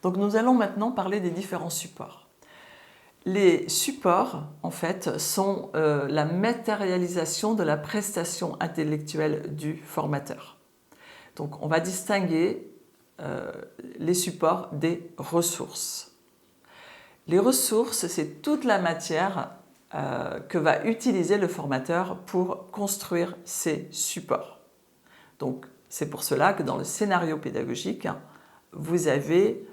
Donc nous allons maintenant parler des différents supports. Les supports, en fait, sont la matérialisation de la prestation intellectuelle du formateur. Donc on va distinguer les supports des ressources. Les ressources, c'est toute la matière que va utiliser le formateur pour construire ses supports. Donc c'est pour cela que dans le scénario pédagogique, vous avez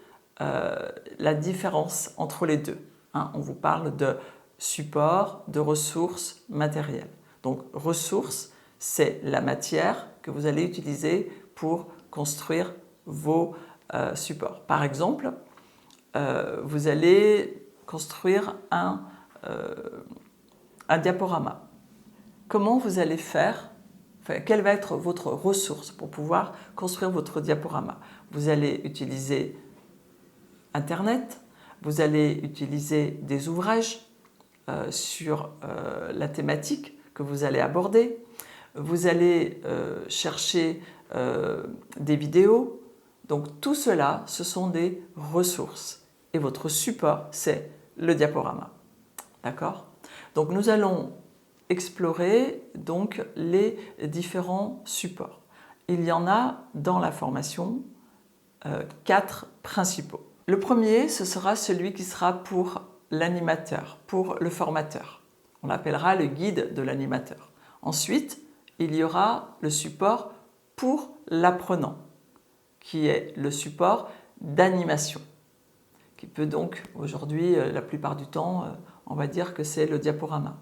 la différence entre les deux. On vous parle de support, de ressources matérielles. Donc ressources, c'est la matière que vous allez utiliser pour construire vos supports. Par exemple, vous allez construire un diaporama. Comment vous allez faire? Quelle va être votre ressource pour pouvoir construire votre diaporama? Vous allez utiliser Internet, vous allez utiliser des ouvrages sur la thématique que vous allez aborder, vous allez chercher des vidéos. Donc tout cela, ce sont des ressources. Et votre support, c'est le diaporama. D'accord? Donc nous allons explorer donc les différents supports. Il y en a dans la formation 4 principaux. Le premier, ce sera celui qui sera pour l'animateur, pour le formateur. On l'appellera le guide de l'animateur. Ensuite, il y aura le support pour l'apprenant, qui est le support d'animation, qui peut donc aujourd'hui, la plupart du temps, on va dire que c'est le diaporama.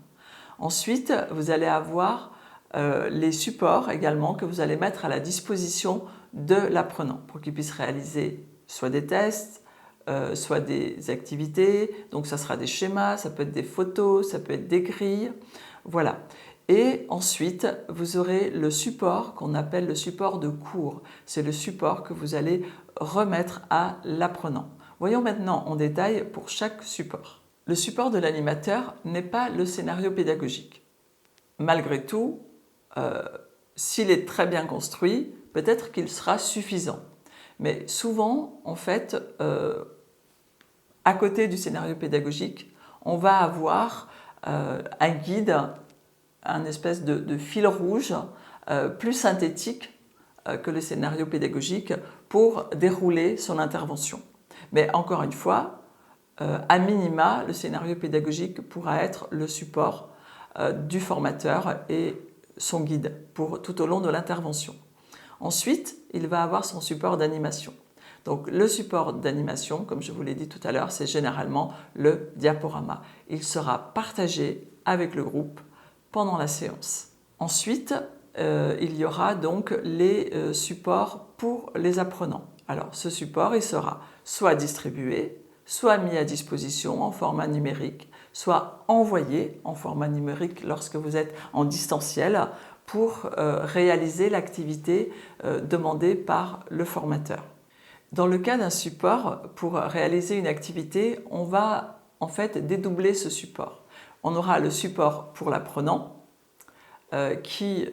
Ensuite, vous allez avoir les supports également que vous allez mettre à la disposition de l'apprenant pour qu'il puisse réaliser soit des tests, soit des activités. Donc ça sera des schémas, ça peut être des photos, ça peut être des grilles. Voilà. Et ensuite, vous aurez le support qu'on appelle le support de cours. C'est le support que vous allez remettre à l'apprenant. Voyons maintenant en détail pour chaque support. Le support de l'animateur n'est pas le scénario pédagogique. Malgré tout, s'il est très bien construit, peut-être qu'il sera suffisant. Mais souvent, en fait, à côté du scénario pédagogique, on va avoir un guide, un espèce de fil rouge plus synthétique que le scénario pédagogique pour dérouler son intervention. Mais encore une fois, à minima, le scénario pédagogique pourra être le support du formateur et son guide pour tout au long de l'intervention. Ensuite, il va avoir son support d'animation. Donc le support d'animation, comme je vous l'ai dit tout à l'heure, c'est généralement le diaporama. Il sera partagé avec le groupe pendant la séance. Ensuite, il y aura donc les supports pour les apprenants. Alors ce support, il sera soit distribué, soit mis à disposition en format numérique, soit envoyé en format numérique lorsque vous êtes en distanciel pour réaliser l'activité demandée par le formateur. Dans le cas d'un support, pour réaliser une activité, on va en fait dédoubler ce support. On aura le support pour l'apprenant, sur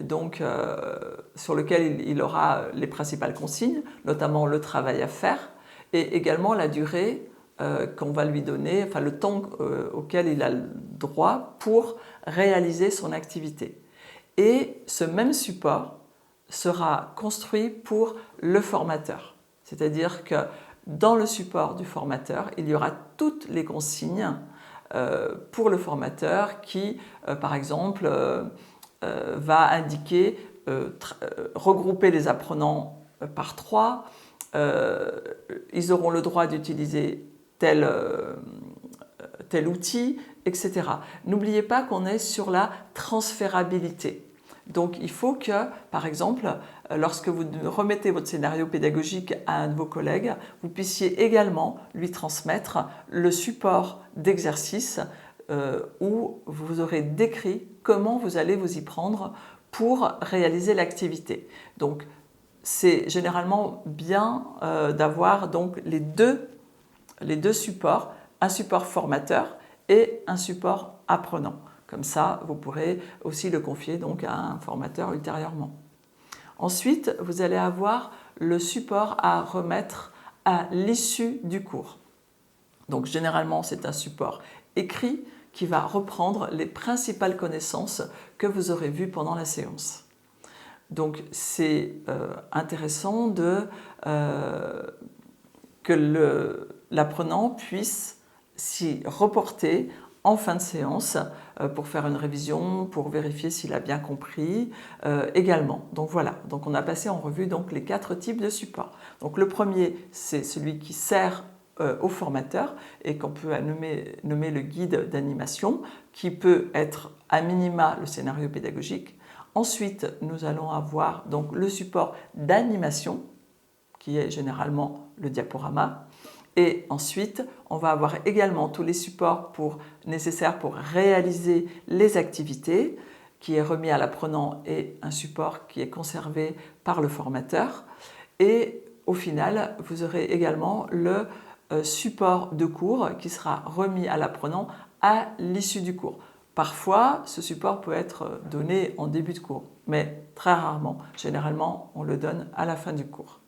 lequel il aura les principales consignes, notamment le travail à faire, et également la durée qu'on va lui donner, enfin le temps auquel il a le droit pour réaliser son activité. Et ce même support sera construit pour le formateur. C'est-à-dire que dans le support du formateur, il y aura toutes les consignes pour le formateur qui, par exemple, va indiquer regrouper les apprenants par 3, ils auront le droit d'utiliser tel outil, etc. N'oubliez pas qu'on est sur la transférabilité. Donc il faut que, par exemple, lorsque vous remettez votre scénario pédagogique à un de vos collègues, vous puissiez également lui transmettre le support d'exercice où vous aurez décrit comment vous allez vous y prendre pour réaliser l'activité. Donc c'est généralement bien d'avoir donc les deux supports, un support formateur et un support apprenant. Comme ça, vous pourrez aussi le confier donc à un formateur ultérieurement. Ensuite, vous allez avoir le support à remettre à l'issue du cours. Donc généralement, c'est un support écrit qui va reprendre les principales connaissances que vous aurez vues pendant la séance. Donc c'est intéressant que l'apprenant puisse s'y reporter en fin de séance pour faire une révision, pour vérifier s'il a bien compris également. Donc voilà, donc on a passé en revue donc, les 4 types de supports. Donc le premier, c'est celui qui sert au formateur et qu'on peut nommer le guide d'animation, qui peut être à minima le scénario pédagogique. Ensuite, nous allons avoir donc, le support d'animation, qui est généralement le diaporama. Et ensuite, on va avoir également tous les supports nécessaires pour réaliser les activités, qui est remis à l'apprenant, et un support qui est conservé par le formateur. Et au final, vous aurez également le support de cours qui sera remis à l'apprenant à l'issue du cours. Parfois, ce support peut être donné en début de cours, mais très rarement. Généralement, on le donne à la fin du cours.